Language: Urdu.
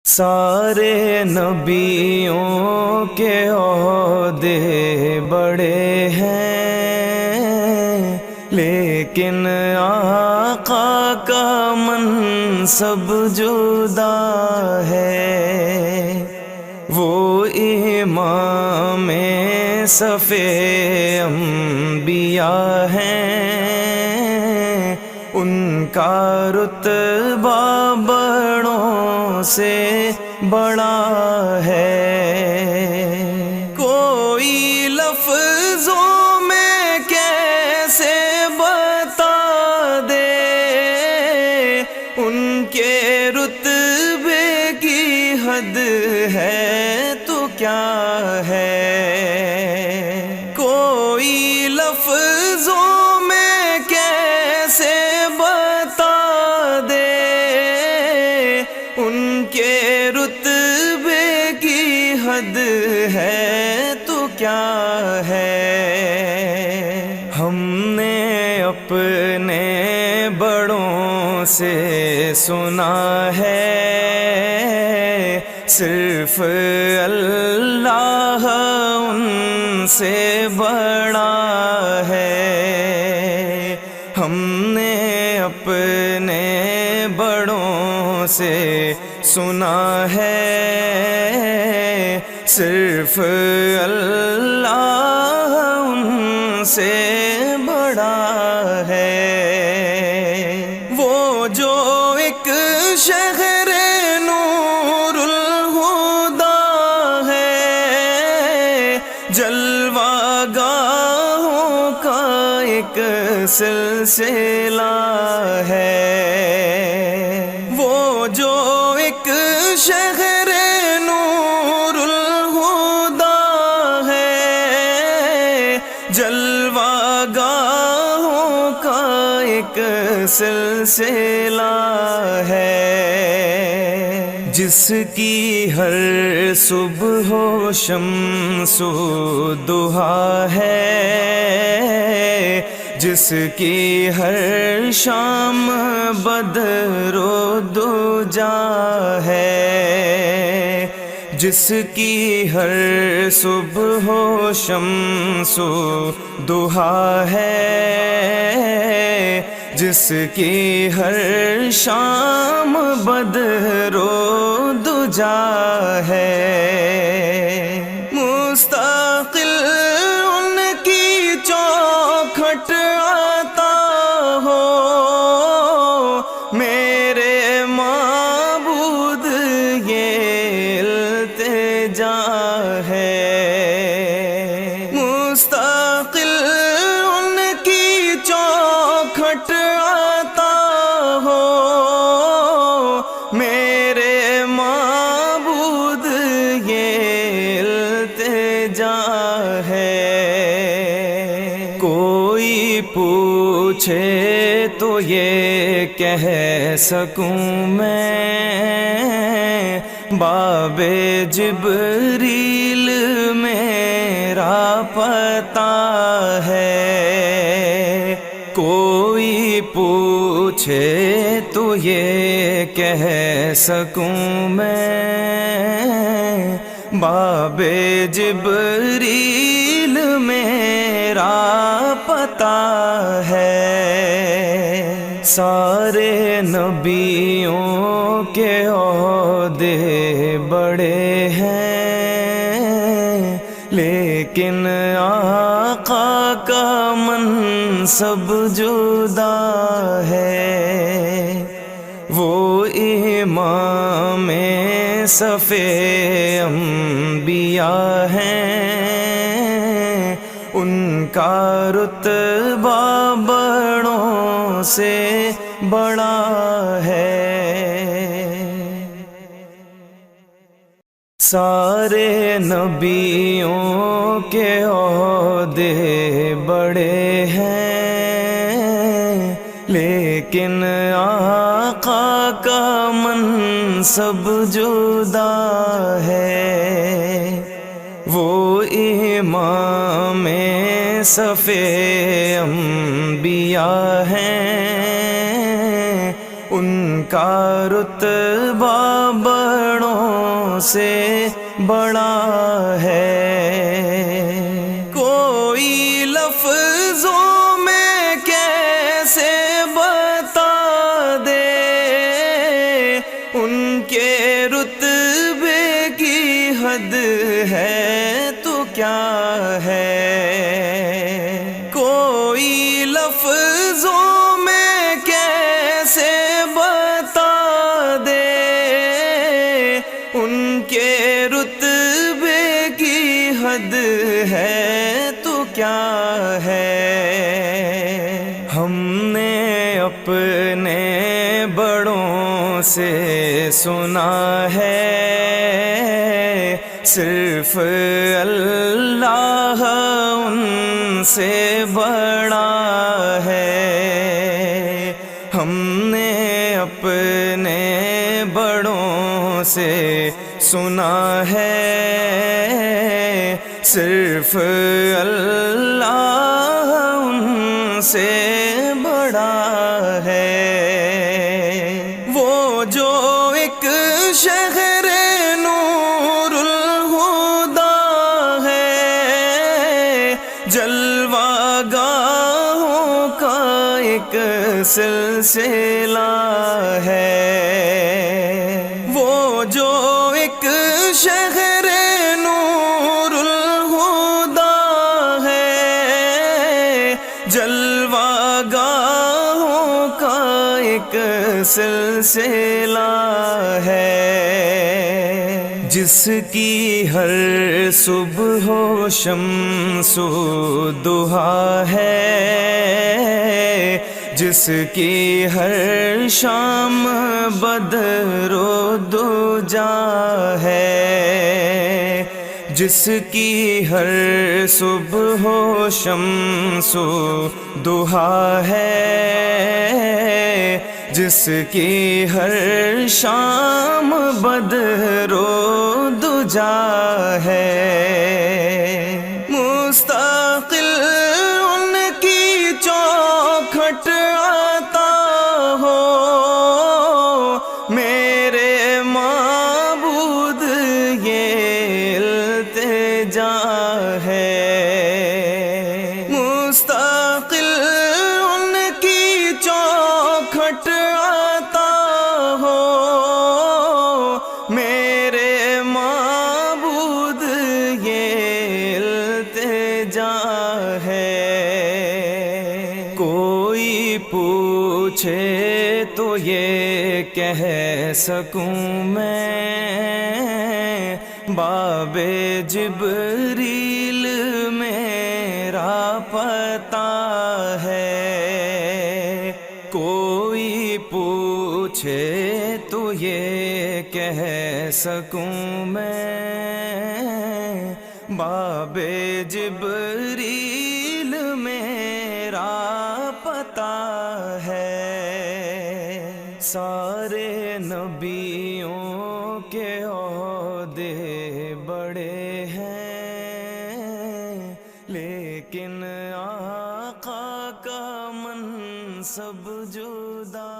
سارے نبیوں کے عہدے بڑے ہیں، لیکن آقا کا منصب جدا ہے۔ وہ امام صف انبیاء ہیں، ان کا رتبہ بڑوں سے بڑا ہے۔ کوئی لفظوں میں کیسے بتا دے ان کے رتبے کی حد ہے تو کیا ہے۔ کوئی لفظوں میں کیسے بتا دے ان کے رتبے کی حد ہے تو کیا ہے۔ ہم نے اپنے بڑوں سے سنا ہے، صرف اللہ ان سے بڑا ہے۔ ہم نے اپنے بڑوں سے سنا ہے، صرف اللہ ان سے بڑا ہے۔ وہ جو ایک شہر نور الہدا ہے، جلوہ گاہوں کا ایک سلسلہ ہے۔ وہ جو ایک شہر نور الہدا ہے، جلوہ گاہوں کا ایک سلسلہ ہے۔ جس کی ہر صبح و شمس و ضحیٰ ہے، جس کی ہر شام بدر و دجا ہے، جس کی ہر صبح و شمس و ضحیٰ ہے، جس کی ہر شام بدر و دجا ہے۔ مستقل ان کی چوکھٹ آتا ہو، میرے معبود یہ التجا ہے۔ مستقل ان کی چوکھٹ آتا ہو، میرے معبود یہ التجا ہے۔ کوئی پوچھے تو یہ کہہ سکوں میں، باب جبریل میرا پتہ ہے۔ کوئی پوچھے تو یہ کہہ سکوں میں، باب جبریل میرا پتہ ہے۔ سارے نبیوں کے عہدے بڑے ہیں، لیکن آقا کا منصب جدا ہے۔ وہ امام صف انبیاء ہیں، ان کا رتبہ بڑوں سے بڑا ہے۔ سارے نبیوں کے عہدے بڑے ہیں، لیکن آقا کا منصب جدا ہے۔ وہ امام صف انبیاء ہیں، ان کا رتبہ بڑوں سے بڑا ہے، کوئی لفظوں میں کیسے بتا دے ان کے رتبے کی حد ہے تو کیا ہے، کوئی لفظوں میں کیسے بتا دے ان کے رتبے کی حد ہے تو کیا ہے۔ ہم نے اپنے بڑوں سے سنا ہے صرف اللہ ان سے بڑا ہے، ہم نے اپنے بڑوں سے سنا ہے صرف اللہ ان سے بڑا ہے۔ وہ جو ایک شہر نور الہدا ہے، جلوہ گاہوں کا ایک سلسلہ ہے، وہ جو ایک شہر نور الہدا ہے، جلوہ گاہوں کا ایک سلسلہ ہے، جس کی ہر صبح و شمس و ضحیٰ ہے، جس کی ہر شام بدر و دجا ہے، جس کی ہر صبح و شمس و ضحیٰ ہے، جس کی ہر شام بدر و دجا ہے، مستقل ان کی چوکھٹ عطا ہو میرے معبود یہ التجا ہے، مستقل ان کی چوکھٹ عطا ہو میرے معبود یہ التجا ہے۔ کوئی پوچھے تو یہ کہہ سکوں میں باب جبریل میرا پتہ ہے، کوئی پوچھے تو یہ کہہ سکوں میں باب جبریل میرا پتہ ہے۔ سارے نبیوں کے عہدے بڑے ہیں، لیکن آقا کا منصب جدا